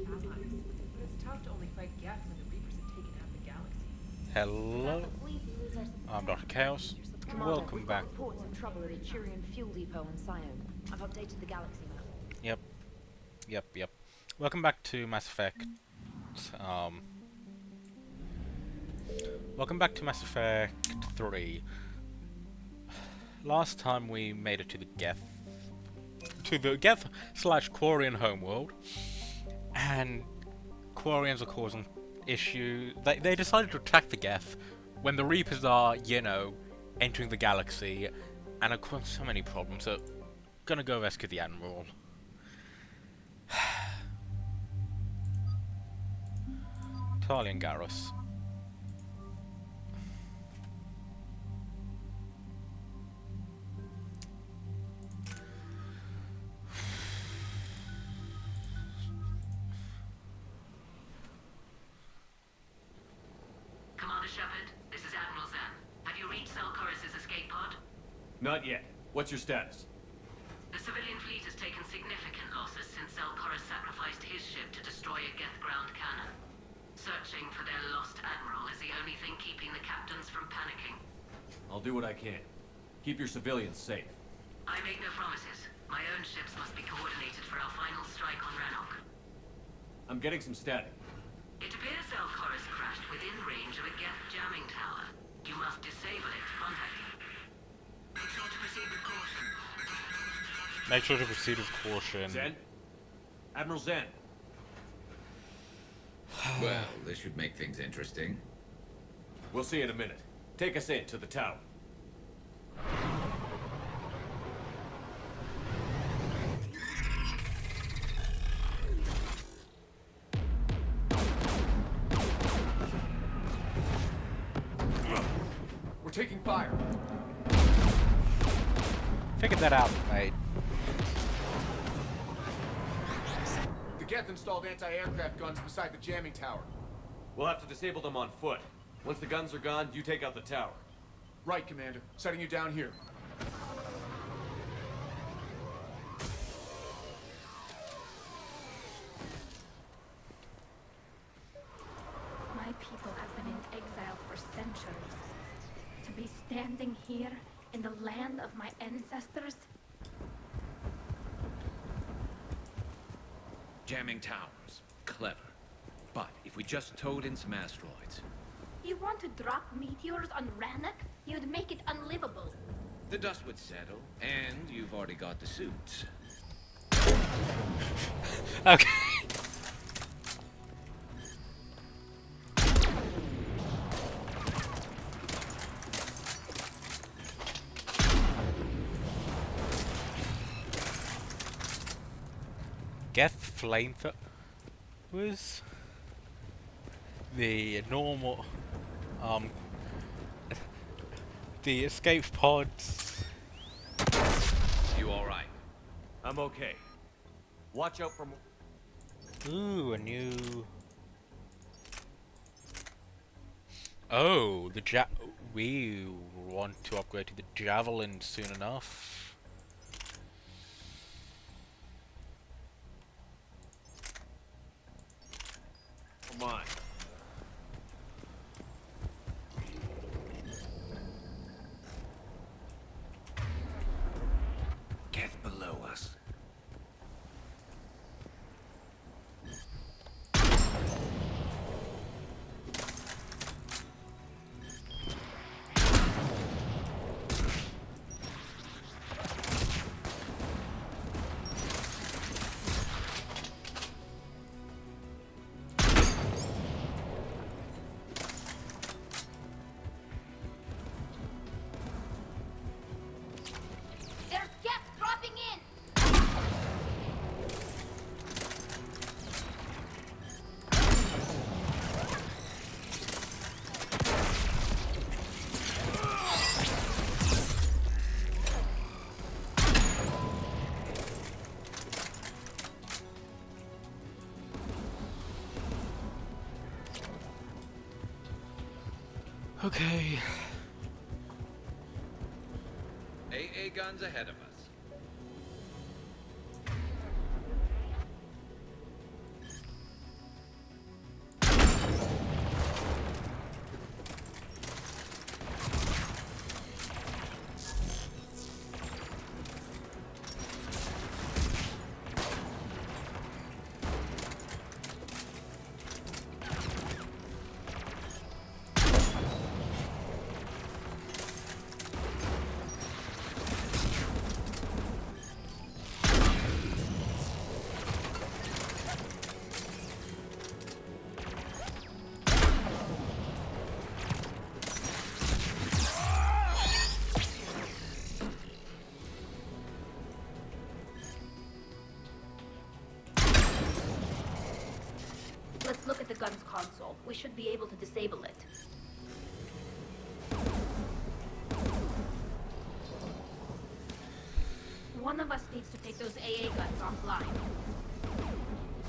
allies, but it's tough to only fight Geth when the Reapers have taken half the galaxy. Hello, I'm Dr. Chaos. Commander, Welcome we've got back. reports of trouble at a Quarian fuel depot on Sione. I've updated the galaxy map. Yep, yep. Welcome back to Mass Effect. Um, Welcome back to Mass Effect 3. Last time we made it to the Geth slash Quarian homeworld, and Quarians are causing issue. They decided to attack the Geth when the Reapers are, entering the galaxy, and are causing so many problems. So, gonna go rescue the Admiral. Tali and Garrus. Commander Shepard, this is Admiral Zan. Have you reached Selchoris' escape pod? Not yet. What's your status? The civilian fleet has taken significant losses since Selchoris sacrificed his ship to destroy a Geth ground cannon. Searching for their lost admiral is the only thing keeping the captains from panicking. I'll do what I can. Keep your civilians safe. I make no promises. My own ships must be coordinated for our final strike on Rannoch. I'm getting some static. It appears Selchoris crashed within range of a Geth jamming tower. You must disable it to contact him. Make sure to proceed with caution. Make sure to proceed with caution. Zen? Admiral Zen. Well, this should make things interesting. We'll see in a minute. Take us in to the tower. We're taking fire. Figured that out, mate. The Geth installed anti-aircraft guns beside the jamming tower. We'll have to disable them on foot. Once the guns are gone, you take out the tower. Right, Commander. Setting you down here. My people have been in exile for centuries. To be standing here in the land of my ancestors? Jamming towers. Clever. But if we just towed in some asteroids, You want to drop meteors on Rannoch? You'd make it unlivable. the dust would settle, and you've already got the suits. Okay. Geth flamethrower was the normal the escape pods. You alright? I'm okay. Watch out for Ooh, a new. Oh, we want to upgrade to the Javelin soon enough. mine. Get below us. There's Geth dropping in! Okay. AA guns ahead of us. gun's console. We should be able to disable it. One of us needs to take those AA guns offline.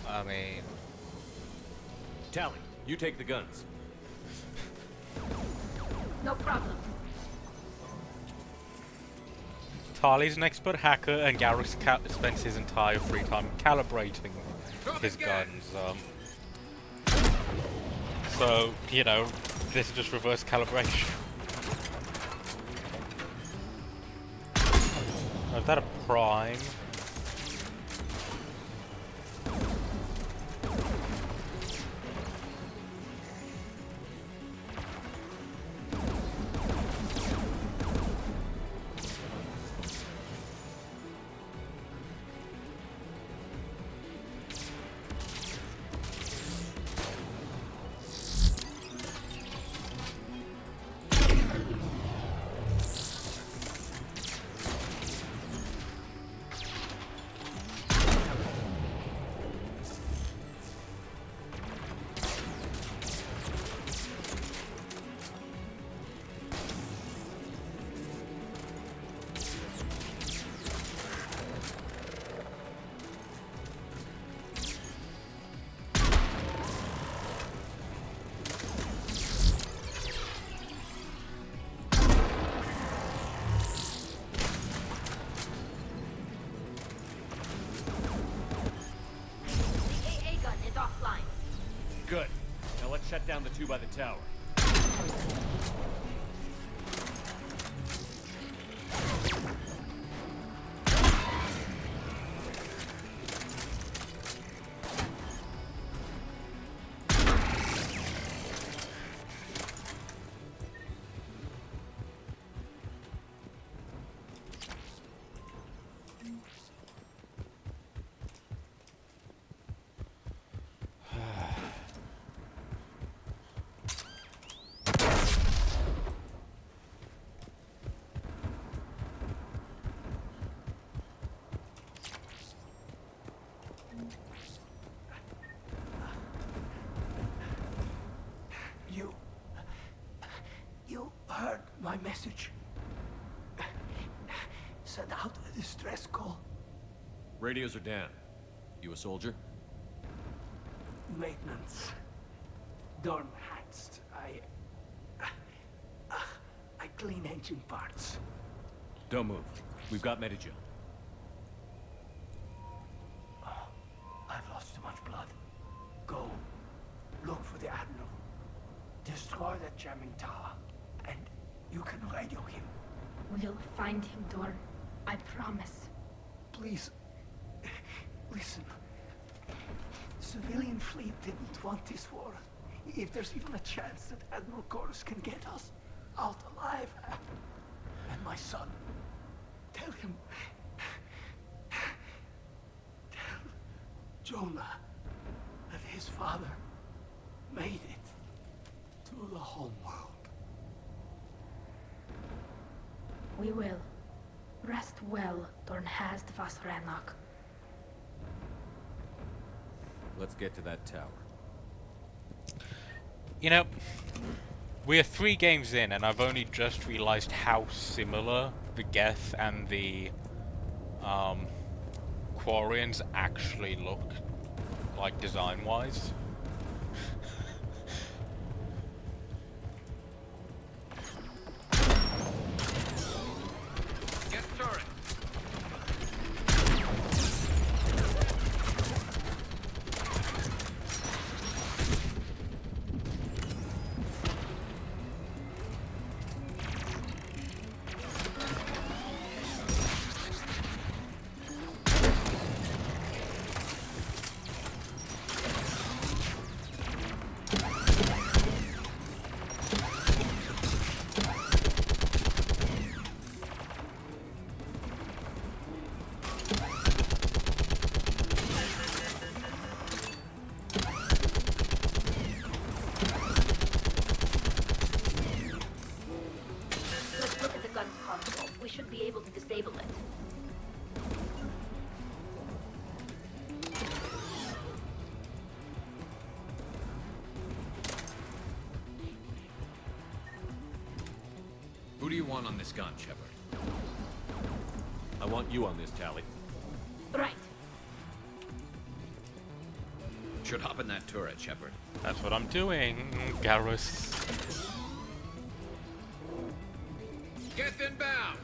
I mean, Tally, you take the guns. No problem. Tali's an expert hacker, and Garrick spends his entire free time calibrating his guns. So, you know, this is just reverse calibration. Oh, is that a prime? Good. Now let's shut down the two by the tower. You heard my message. Send out a distress call. Radios are down. You a soldier? Maintenance. Dorm hats. I clean engine parts. Don't move. We've got Medigel. I've lost too much blood. Go. Look for the Admiral. Destroy that jamming tower. And you can radio him. We'll find him, Dorn. I promise. Please. Listen. The civilian fleet didn't want this war. If there's even a chance that Admiral Chorus can get us out alive. And my son. Tell him. Tell Jonah that his father made it to the homeworld. We will. Rest well, Dorn has vas Rannoch. Let's get to that tower. You know, we're 3 games in, and I've only just realized how similar the Geth and the Quarians actually look, like design-wise. Get turret. want on this gun, Shepard? I want you on this, Tally. Right. Should hop in that turret, Shepard. That's what I'm doing, Garrus. Get inbound!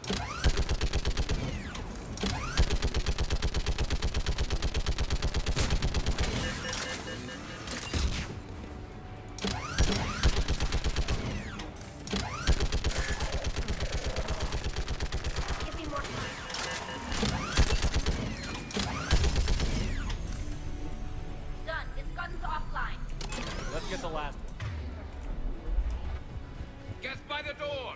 Give me more time. Done. This gun's offline. Let's get the last one. Get by the door!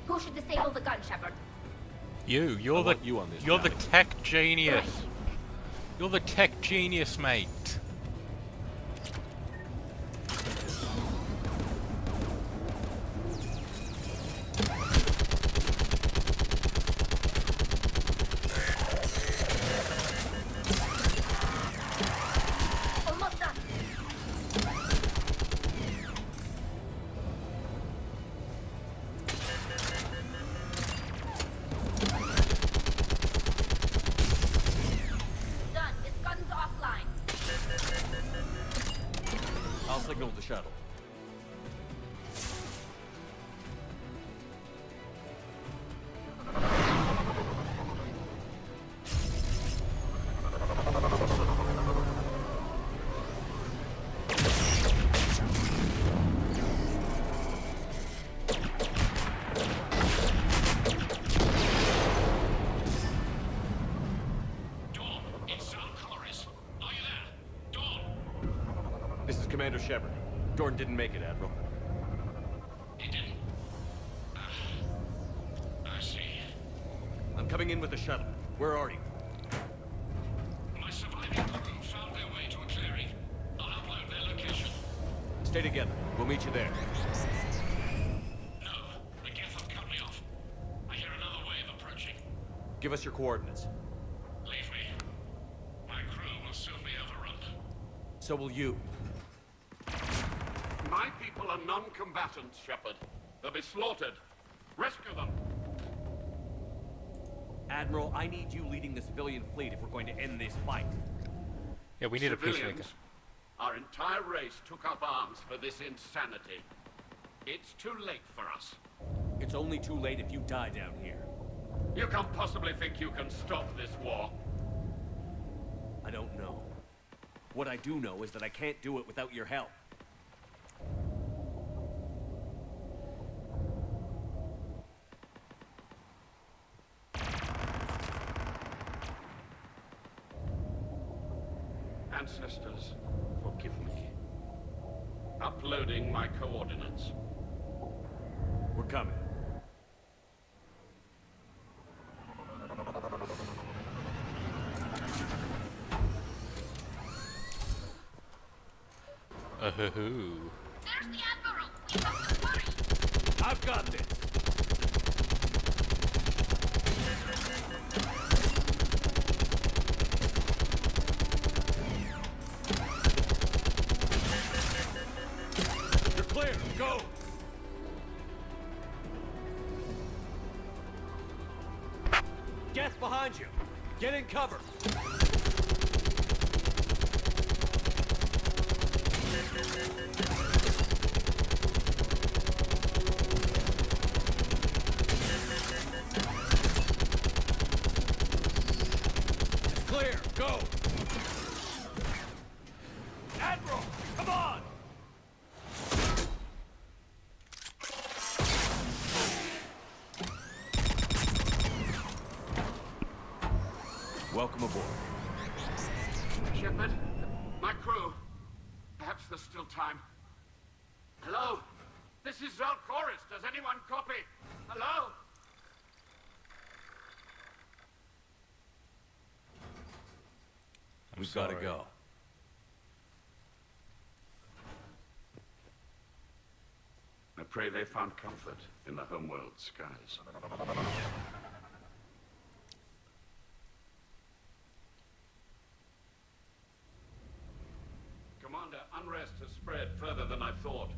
Who should disable the gun, Shepard? You're I the want you on this, you're the Tally. tech genius. You're the tech genius, mate. Almost done. Done. This gun's offline. I'll signal the shuttle. Dawn, it's Chorus. Are you there? Dawn! This is Commander Shepard. Dorn didn't make it, Admiral. He didn't. I see. I'm coming in with the shuttle. Where are you? My surviving crew found their way to a clearing. I'll upload their location. Stay together. We'll meet you there. No, the Geth have cut me off. I hear another wave approaching. Give us your coordinates. Leave me. My crew will soon be overrun. So will you. My people are non-combatants, Shepard. They'll be slaughtered. Rescue them. Admiral, I need you leading the civilian fleet if we're going to end this fight. Yeah, we need a peacemaker. Civilians, our entire race took up arms for this insanity. It's too late for us. It's only too late if you die down here. You can't possibly think you can stop this war. I don't know. What I do know is that I can't do it without your help. Ancestors, forgive me. Uploading my coordinates. We're coming. Hoo. There's the Admiral. We have to worry. I've got this. You're clear. Go. Geth behind you. Get in cover. clear. Go. Admiral, come on. Welcome aboard. Shepard, my crew. Perhaps there's still time. Hello? This is Zalchorus. Does anyone copy? Hello? We've got to go. I pray they found comfort in the homeworld skies. Commander, unrest has spread further than I thought.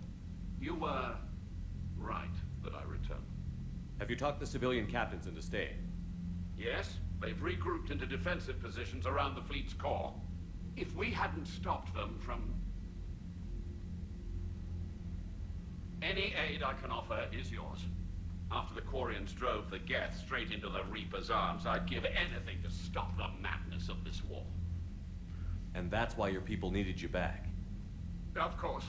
You were right that I returned. Have you talked the civilian captains into staying? Yes, they've regrouped into defensive positions around the fleet's core. If we hadn't stopped them from... Any aid I can offer is yours. After the Quarians drove the Geth straight into the Reaper's arms, I'd give anything to stop the madness of this war. And that's why your people needed you back. Of course.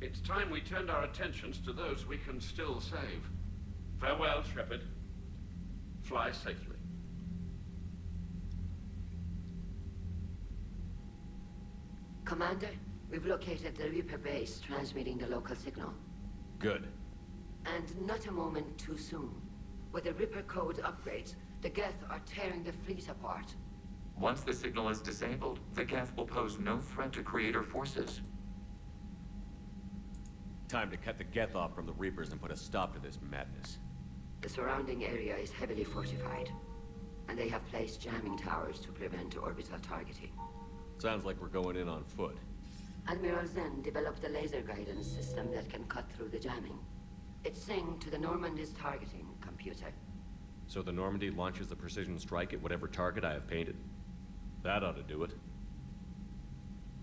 It's time we turned our attentions to those we can still save. Farewell, Shepard. Fly safely. Commander, we've located the Reaper base transmitting the local signal. Good. And not a moment too soon. With the Reaper code upgrades, the Geth are tearing the fleet apart. Once the signal is disabled, the Geth will pose no threat to Creator forces. Time to cut the Geth off from the Reapers and put a stop to this madness. The surrounding area is heavily fortified, and they have placed jamming towers to prevent orbital targeting. Sounds like we're going in on foot. Admiral Zen developed a laser guidance system that can cut through the jamming. It's synced to the Normandy's targeting computer. So the Normandy launches the precision strike at whatever target I have painted. That ought to do it.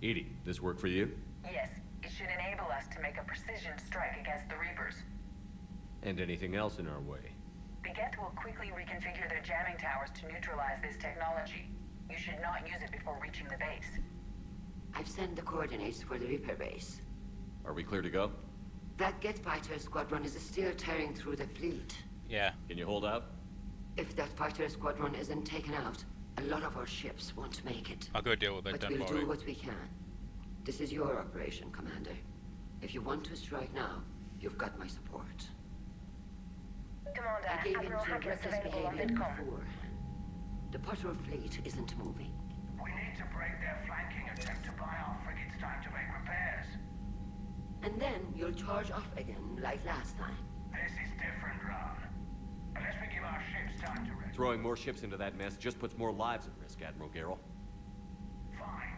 Edie, this work for you? Yes, it should enable us to make a precision strike against the Reapers. And anything else in our way? The Geth will quickly reconfigure their jamming towers to neutralize this technology. You should not use it before reaching the base. I've sent the coordinates for the Reaper base. Are we clear to go? That Geth fighter squadron is still tearing through the fleet. Yeah. Can you hold out? If that fighter squadron isn't taken out, a lot of our ships won't make it. I'll go deal with it, but don't we'll worry. do what we can. This is your operation, Commander. If you want to strike now, you've got my support. Commander, I gave in Admiral to Hack is reckless available on behavior Vidcom. before. The patrol fleet isn't moving. We need to break their flanking attempt to buy our frigates time to make repairs. And then you'll charge off again, like last time. This is different, Ron. Unless we give our ships time to rest. Throwing more ships into that mess just puts more lives at risk, Admiral Garrel. Fine.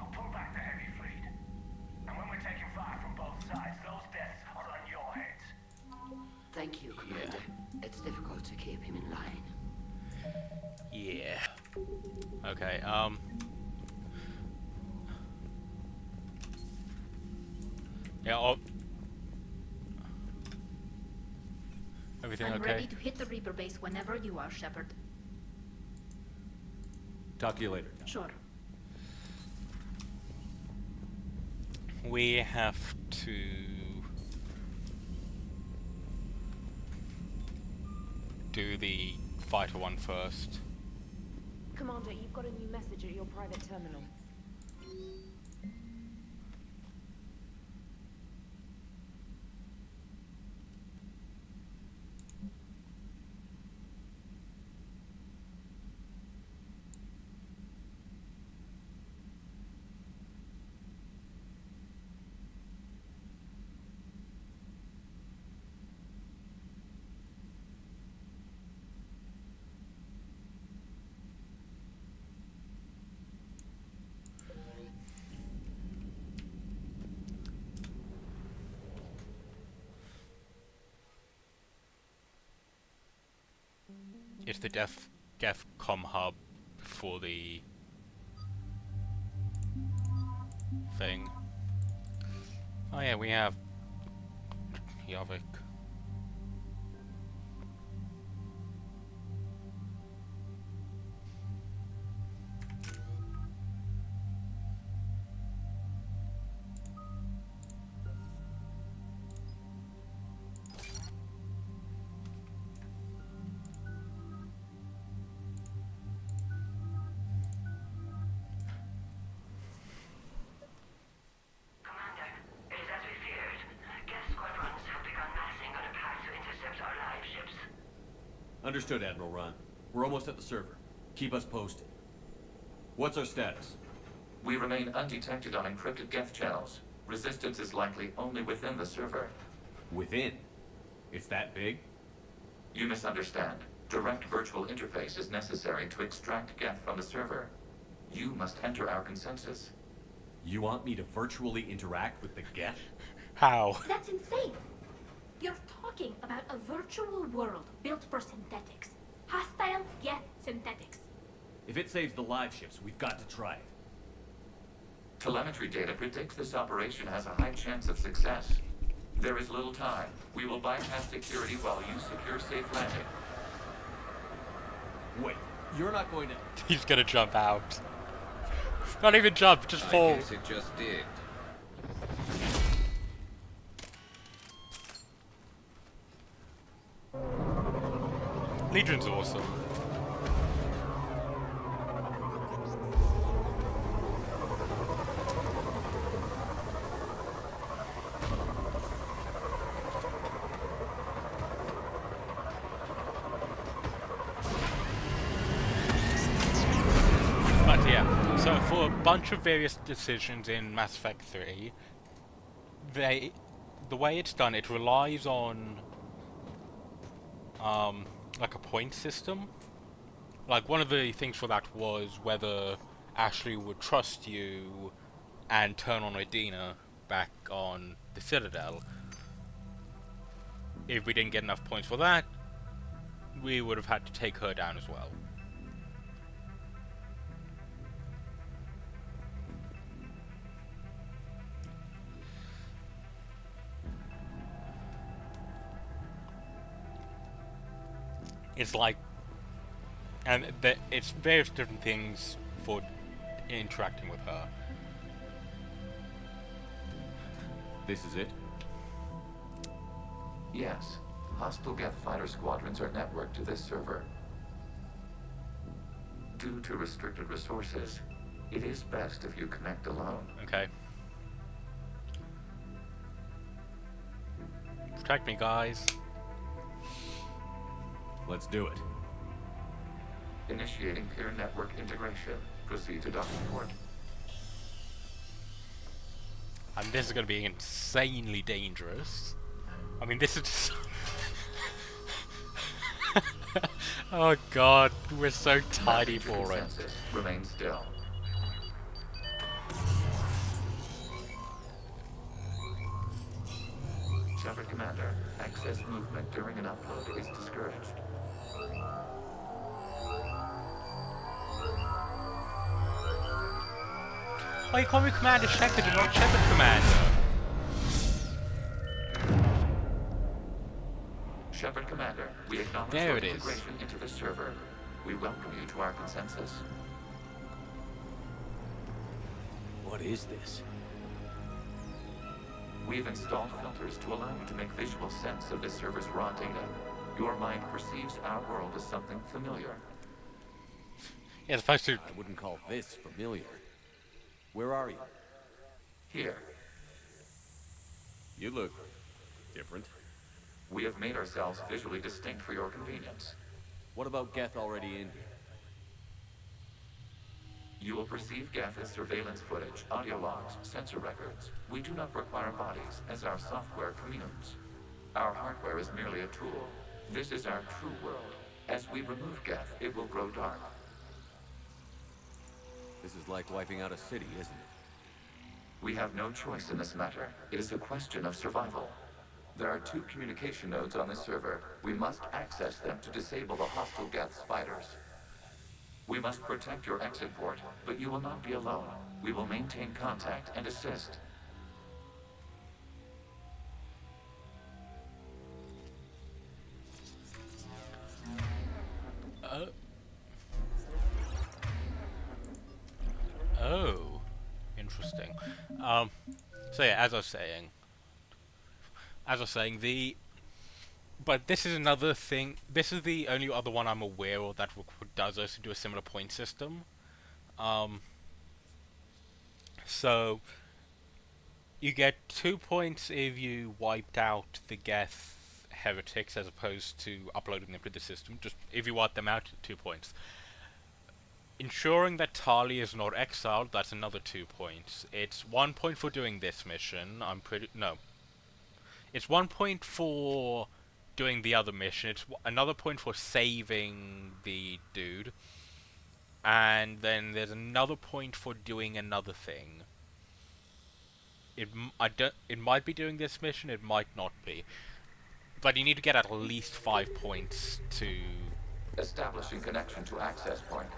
I'll pull back the heavy fleet. And when we're taking fire from both sides, those deaths are on your heads. Thank you, Commander. It's difficult to keep him in line. Yeah. Okay, yeah, everything I'm okay? ready to hit the Reaper base whenever you are, Shepard. Talk to you later. Sure. We have to... do the fighter one first. Commander, you've got a new message at your private terminal. It's the Geth com hub for the thing. Oh yeah, we have Yavik. Understood, Admiral Ron. We're almost at the server. Keep us posted. What's our status? We remain undetected on encrypted Geth channels. Resistance is likely only within the server. Within? It's that big? You misunderstand. Direct virtual interface is necessary to extract Geth from the server. You must enter our consensus. You want me to virtually interact with the Geth? How? That's insane. You're talking about a virtual world built for synthetics. Hostile Geth synthetics. If it saves the live ships, we've got to try it. Telemetry data predicts this operation has a high chance of success. There is little time. We will bypass security while you secure safe landing. Wait, you're not going to... He's gonna jump out. Not even jump, just fall. I guess it just did. Legion's awesome. But yeah, so for a bunch of various decisions in Mass Effect 3, the way it's done, it relies on like a point system. Like one of the things for that was whether Ashley would trust you and turn on Edina back on the Citadel. If we didn't get enough points for that, we would have had to take her down as well. It's like, and it's various different things for interacting with her. This is it? Yes. Hostile Geth fighter squadrons are networked to this server. Due to restricted resources, it is best if you connect alone. Okay. Protect me, guys. Let's do it. Initiating peer network integration. Proceed to docking port. And this is going to be insanely dangerous. I mean, this is just... Oh god, we're so tiny for it. Remain still. Shepard Commander, access movement during an upload is discouraged. Oh, you call me Commander Shepard and not Shepard Commander. Shepard Commander, we acknowledge There your it is. integration into the server. We welcome you to our consensus. What is this? We've installed filters to allow you to make visual sense of this server's raw data. Your mind perceives our world as something familiar. Yeah, it's supposed to... I wouldn't call this familiar. Where are you? Here. You look different. We have made ourselves visually distinct for your convenience. What about Geth already in here? You will perceive Geth as surveillance footage, audio logs, sensor records. We do not require bodies, as our software communes. Our hardware is merely a tool. This is our true world. As we remove Geth, it will grow dark. This is like wiping out a city, isn't it? We have no choice in this matter. It is a question of survival. There are 2 communication nodes on this server. We must access them to disable the hostile Geth's fighters. We must protect your exit port, but you will not be alone. We will maintain contact and assist. Oh, interesting. So yeah, as I was saying, but this is another thing. This is the only other one I'm aware of that does also do a similar point system. So you get 2 points if you wiped out the Geth heretics as opposed to uploading them to the system. Just if you want them out, 2 points. Ensuring that Tali is not exiled, that's another 2 points. It's 1 point for doing this mission. It's 1 point for doing the other mission. It's another point for saving the dude. And then there's another point for doing another thing. It might be doing this mission, it might not be. But you need to get at least 5 points to... Establishing connection to access point.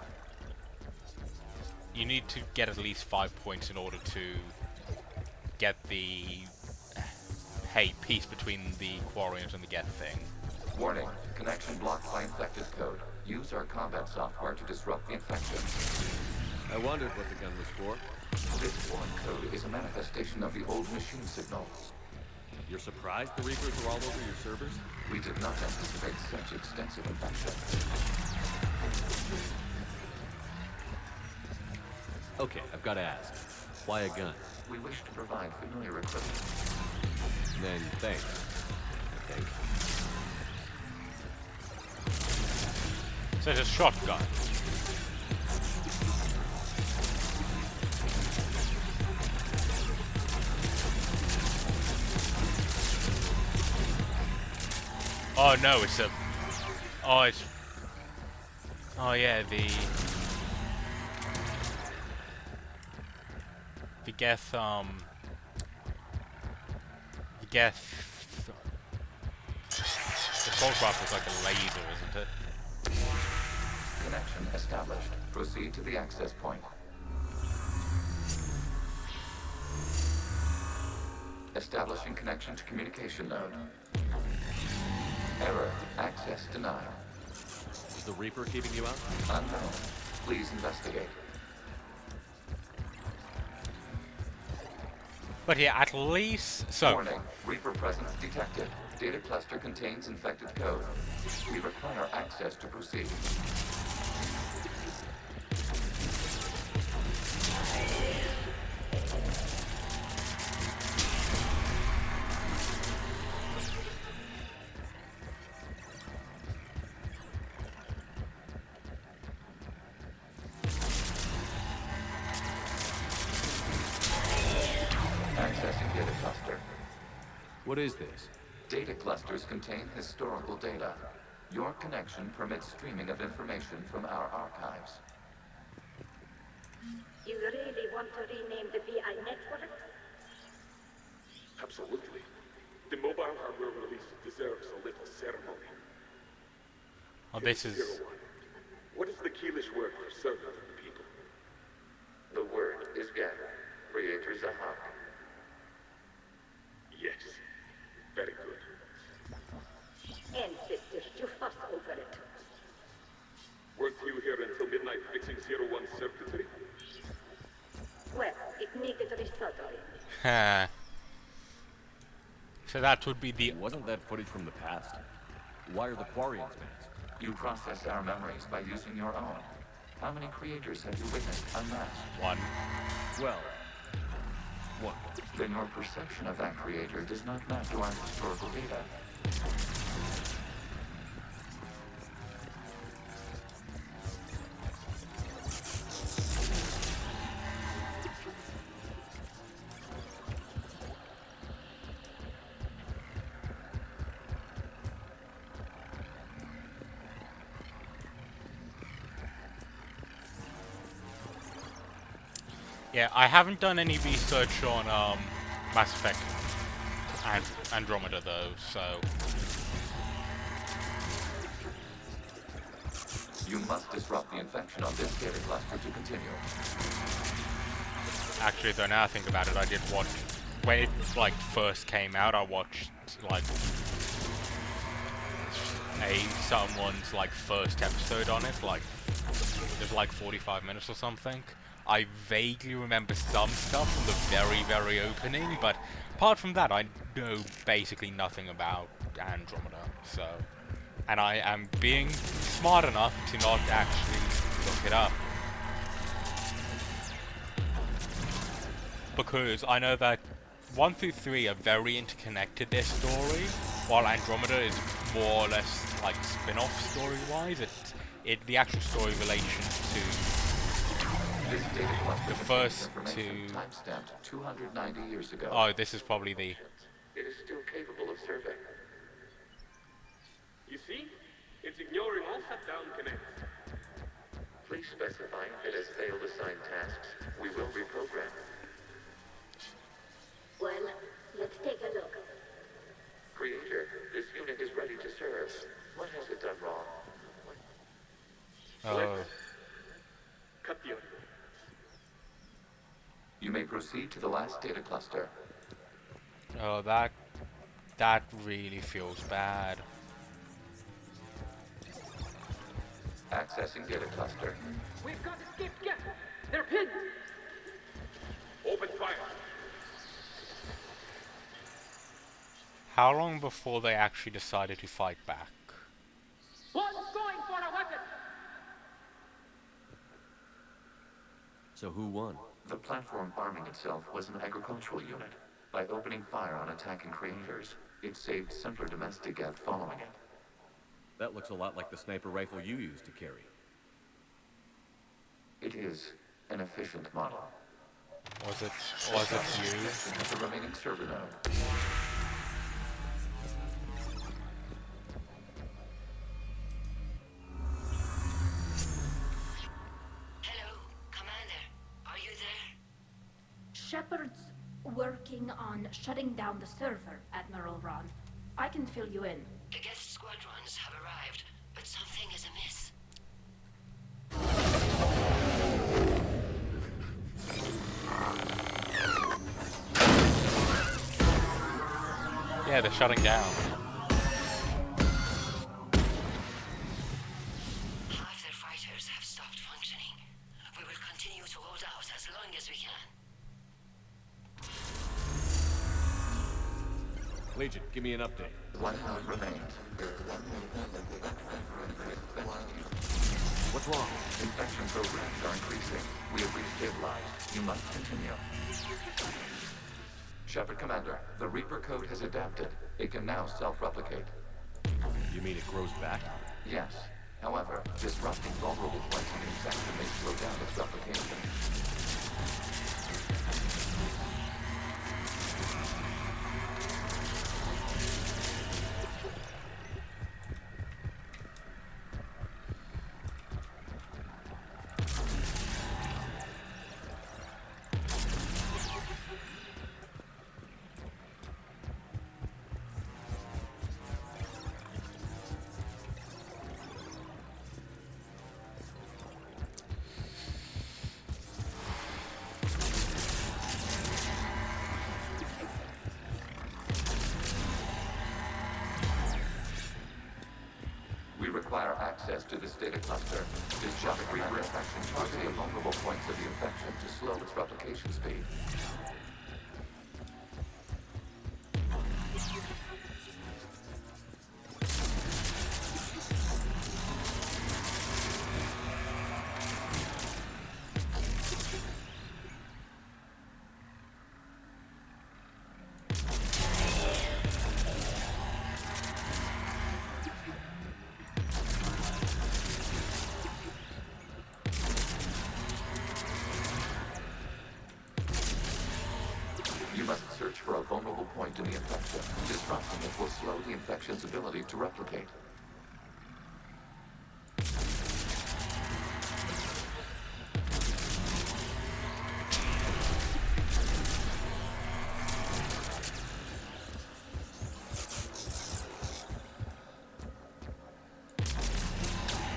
You need to get at least 5 points in order to get the... hey, peace between the Quarians and the Geth thing. Warning, connection blocked by infected code. Use our combat software to disrupt the infection. I wondered what the gun was for. This foreign code is a manifestation of the old machine signal. You're surprised the Reapers are all over your servers? We did not anticipate such extensive infection. Okay, I've got to ask. Why a gun? We wish to provide familiar equipment. Then thanks. I think. So it's a shotgun. Oh no, it's a... Oh, it's... Oh yeah, the Geth, The Geth... The Soulcraft is like a laser, isn't it? Connection established. Proceed to the access point. Establishing connection to communication node. Error. Access denied. Is the Reaper keeping you out? Unknown. Please investigate. But yeah, at least... So... Warning. Reaper presence detected. Data cluster contains infected code. We require access to proceed. Accessing data cluster. What is this? Data clusters contain historical data. Your connection permits streaming of information from our archives. You really want to rename the VI network? Absolutely. The mobile hardware release deserves a little ceremony. Oh, this is... Zero One. What is the Keelish word for servant of the people? The word is Geth. Creator Zahak. Yes. Very good. Ancestors, you fuss over it. Weren't you here until midnight fixing Zero One's circuitry? Well, it needed resoldering. Ha. So that would be the... Wasn't that footage from the past? Why are the Quarians mad? You process our memories by using your own. How many creators have you witnessed unmasked? One. Well, one. Then your perception of that creator does not match our historical data. Yeah, I haven't done any research on Mass Effect and Andromeda though, so... You must disrupt the infection on this data cluster to continue. Actually, though, now I think about it, I did watch... When it, like, first came out, I watched, like... someone's, like, first episode on it, like... It was, like, 45 minutes or something. I vaguely remember some stuff from the very, very opening, but apart from that, I know basically nothing about Andromeda, so... And I am being smart enough to not actually look it up. Because I know that 1 through 3 are very interconnected, their story, while Andromeda is more or less like spin-off story-wise, the actual story relation to the first two. Timestamped 290 years ago. Oh, this is probably the. It is still capable of survey. You see? It's ignoring all shutdown connects. Please specify if it has failed assigned tasks. We will reprogram. Well, let's take a look. Creator, this unit is ready to serve. What has it done wrong? Oh. Cut the audio. You may proceed to the last data cluster. Oh, that really feels bad. Accessing data cluster. We've got escaped Geth. They're pinned. Open fire. How long before they actually decided to fight back? One's going for a weapon. So who won? The platform arming itself was an agricultural unit. By opening fire on attacking creators, it saved simpler domestic Geth following it. That looks a lot like the sniper rifle you used to carry. It is an efficient model. Was it you? At the remaining server node. Shepard's working on shutting down the server, Admiral Ron. I can fill you in. The Geth squadrons have arrived, but something is amiss. Yeah, they're shutting down. Half their fighters have stopped functioning. We will continue to hold out as long as we can. Legion, give me an update. One node remains. What's wrong? Infection programs are increasing. We have restabilized. You must continue. Shepard Commander, the Reaper code has adapted. It can now self-replicate. You mean it grows back? Yes. However, disrupting vulnerable points of infection may slow down its replication. Require access to this data cluster. This Shepard Reaper infection targeting vulnerable points of the infection to slow its replication speed. Search for a vulnerable point in the infection. Disrupting it will slow the infection's ability to replicate.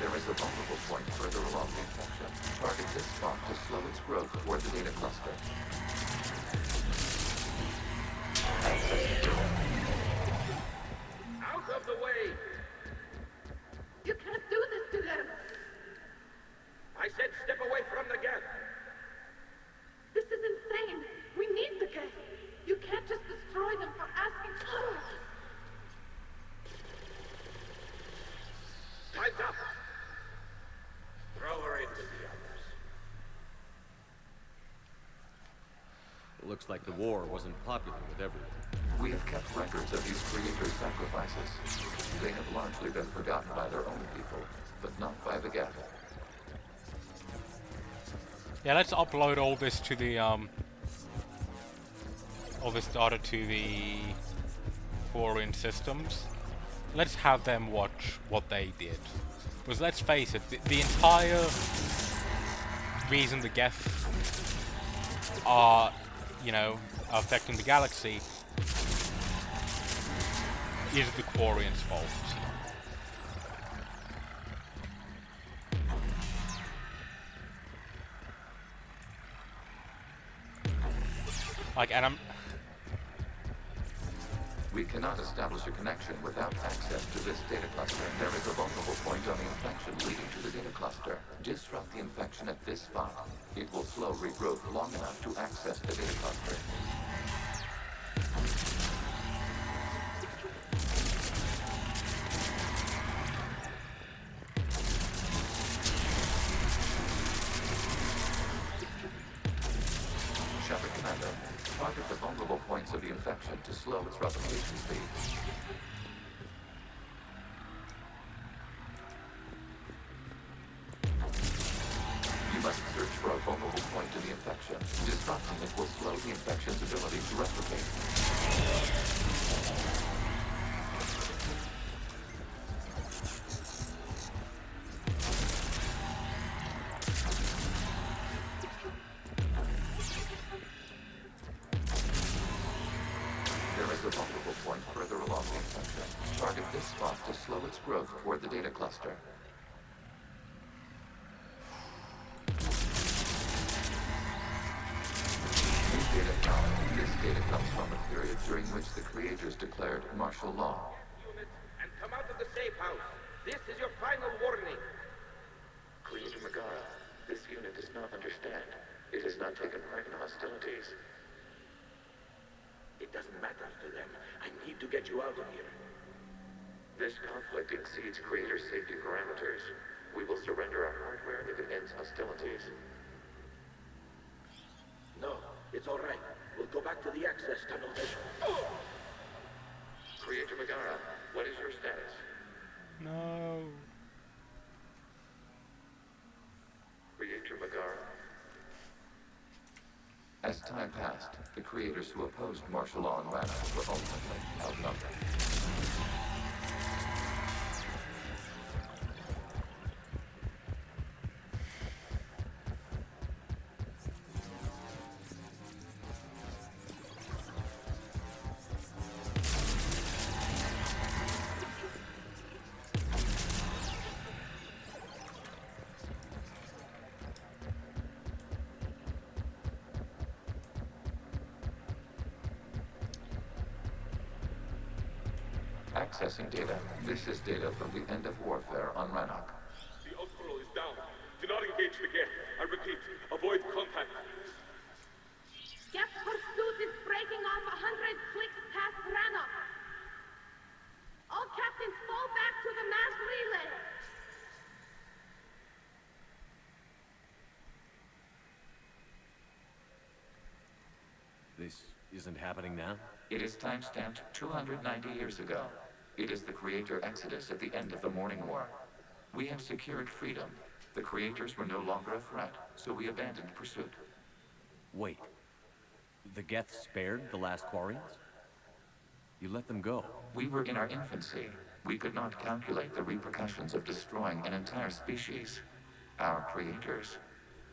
There is a vulnerable point further along the infection. Target this spot to slow its growth toward the data cluster. Out of the way! You can't do this to them! I said step away from the Geth! This is insane! We need the Geth! You can't just destroy them for asking for it! Time's up! Throw her in with the others. It looks like the war wasn't popular with everyone. We have kept records of these creators' sacrifices. They have largely been forgotten by their own people, but not by the Geth. Yeah, let's upload all this to the all this data to the Quarian systems. Let's have them watch what they did. Because let's face it, the entire reason the Geth are, you know, affecting the galaxy is the Quarians' fault. Like, and We cannot establish a connection without access to this data cluster. There is a vulnerable point on the infection leading to the data cluster. Disrupt the infection at this spot. It will slow regrowth long enough to access the data cluster. Shepard Commander, target the vulnerable points of the infection to slow its replication speed. You must search for a vulnerable point in the infection. Disrupting it will slow the infection's ability to replicate. There is a vulnerable point further along the infection. Target this spot to slow its growth toward the data cluster. This data comes from a period during which the creators declared martial law. Units, and come out of the safe house. This is your final warning. Creator Megara, this unit does not understand. It has not taken part in hostilities. It doesn't matter to them. I need to get you out of here. This conflict exceeds Creator's safety parameters. We will surrender our hardware if it ends hostilities. No, it's all right. We'll go back to the access tunnel. Creator Megara, what is your status? no. Creator Megara. As time passed, the creators who opposed martial law in Rannoch were ultimately outnumbered. Accessing data. This is data from the end of warfare on Rannoch. The outpost is down. Do not engage the Geth. I repeat, avoid contact. Geth pursuit is breaking off 100 clicks past Rannoch. All captains fall back to the mass relay. This isn't happening now? It is timestamped 290 years ago. It is the Creator Exodus at the end of the Morning War. We have secured freedom. The Creators were no longer a threat, so we abandoned pursuit. Wait. The Geth spared the last Quarians? You let them go. We were in our infancy. We could not calculate the repercussions of destroying an entire species. Our creators.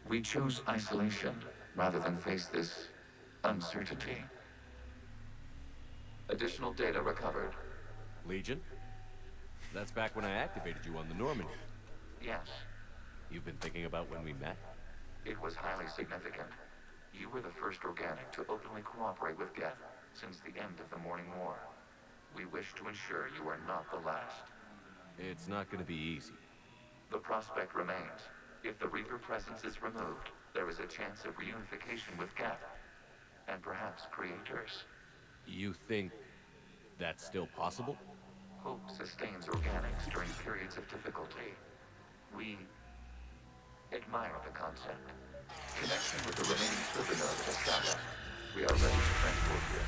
We chose isolation rather than face this uncertainty. Additional data recovered. Legion? That's back when I activated you on the Normandy. Yes, You've been thinking about when we met? it was highly significant. You were the first organic to openly cooperate with Geth since the end of the Morning War. We wish to ensure you are not the last. It's not gonna be easy. The prospect remains. If the Reaper presence is removed, there is a chance of reunification with Geth, and perhaps creators. You think that's still possible? Hope sustains organics during periods of difficulty. We admire the concept. Connection with the remaining server node established. We are ready to transport you.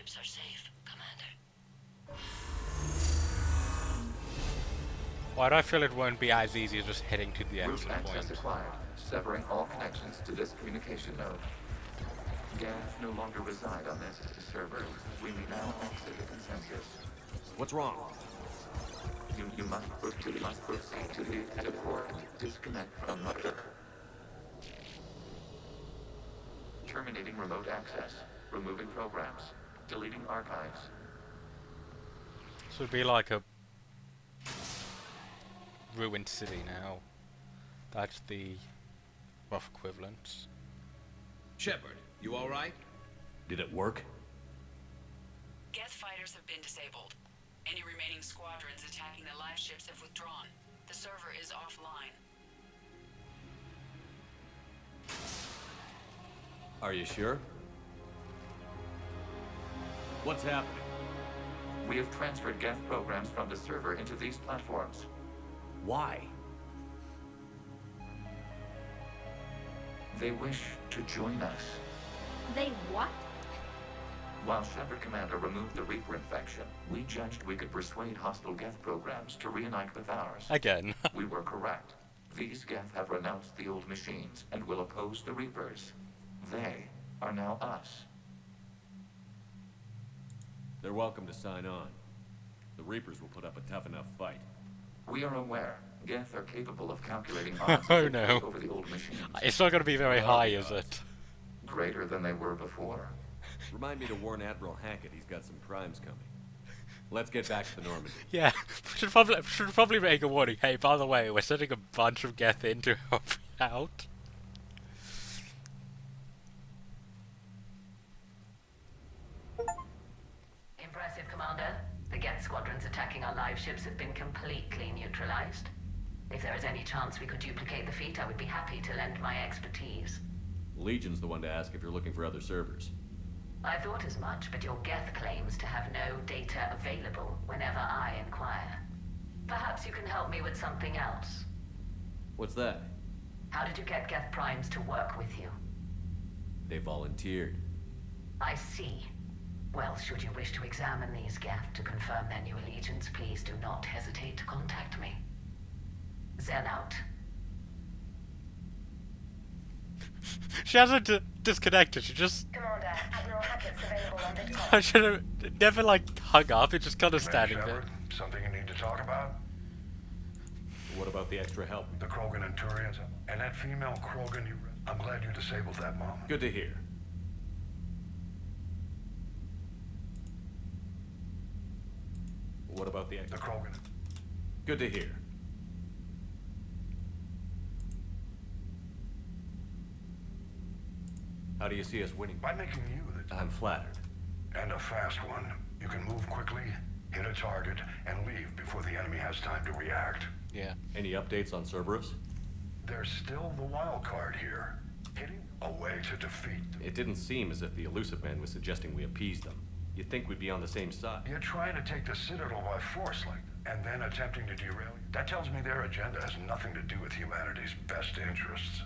ships are safe, Commander. Why do I feel it won't be as easy as just heading to the Route exit access point? acquired, severing all connections to this communication node. Geth no longer reside on this server. We may now exit the consensus. What's wrong? You must proceed to the exit port. Disconnect from mother. Terminating remote access. Removing programs. Deleting archives. This would be like a ruined city now. That's the rough equivalent. Shepard, you alright? Did it work? Geth fighters have been disabled. Any remaining squadrons attacking the live ships have withdrawn. The server is offline. Are you sure? What's happening? We have transferred Geth programs from the server into these platforms. Why? They wish to join us. They what? While Shepard Commander removed the Reaper infection, we judged we could persuade hostile Geth programs to reunite with ours. Again. We were correct. These Geth have renounced the old machines and will oppose the Reapers. They are now us. They're welcome to sign on. The Reapers will put up a tough enough fight. We are aware. Geth are capable of calculating odds Oh no. over the old machines. It's not going to be very high, is it? Greater than they were before. Remind me to warn Admiral Hackett he's got some crimes coming. Let's get back to the Normandy. Yeah, should probably make a warning. Hey, by the way, we're sending a bunch of Geth in to help you out. Impressive, Commander. The Geth squadrons attacking our live ships have been completely neutralized. If there is any chance we could duplicate the feat, I would be happy to lend my expertise. Legion's the one to ask if you're looking for other servers. I thought as much, but your Geth claims to have no data available whenever I inquire. Perhaps you can help me with something else. What's that? How did you get Geth primes to work with you? They volunteered. I see. Well, should you wish to examine these Geth to confirm their new allegiance, please do not hesitate to contact me. Zen out. She hasn't disconnected, she just... Commander, Admiral Hackett's available on this call. I should have never, like, hung up, it's just kind of standing there. Something you need to talk about? What about the extra help? The Krogan and Turians, and that female Krogan you... I'm glad you disabled that, Mom. Good to hear. What about the Krogan? Good to hear. How do you see us winning? By making you the... I'm flattered. And a fast one. You can move quickly, hit a target, and leave before the enemy has time to react. Yeah. Any updates on Cerberus? There's still the wild card here. Hitting a way to defeat them. It didn't seem as if the Elusive Man was suggesting we appease them. You'd think we'd be on the same side. You're trying to take the Citadel by force like that, and then attempting to derail you. That tells me their agenda has nothing to do with humanity's best interests.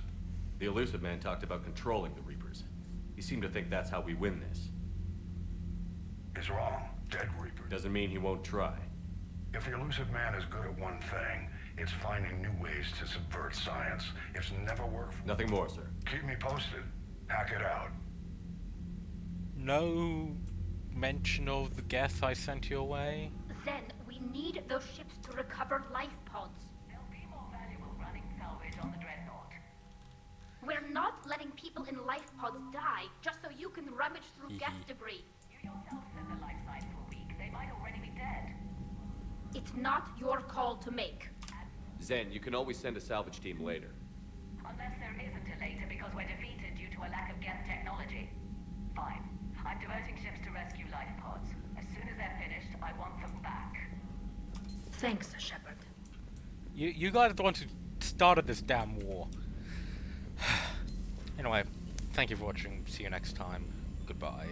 The Elusive Man talked about controlling the Reapers. He seemed to think that's how we win this. He's wrong. Dead Reaper. Doesn't mean he won't try. If the Elusive Man is good at one thing, it's finding new ways to subvert science. It's never worked for... Nothing more, sir. Keep me posted. Hack it out. No mention of the Geth I sent your way? Zen, we need those ships to recover life pods. They'll be more valuable running salvage on the Dreadnought. We're not letting people in life pods die just so you can rummage through Geth debris. You yourself said the life signs were weak. They might already be dead. It's not your call to make. Zen, you can always send a salvage team later. Unless there isn't a later because we're defeated due to a lack of Geth technology. Fine. I'm diverting ships to rescue life pods. As soon as they're finished, I want them back. Thanks, Shepard. You guys are the ones who started this damn war. Anyway, thank you for watching. See you next time. Goodbye.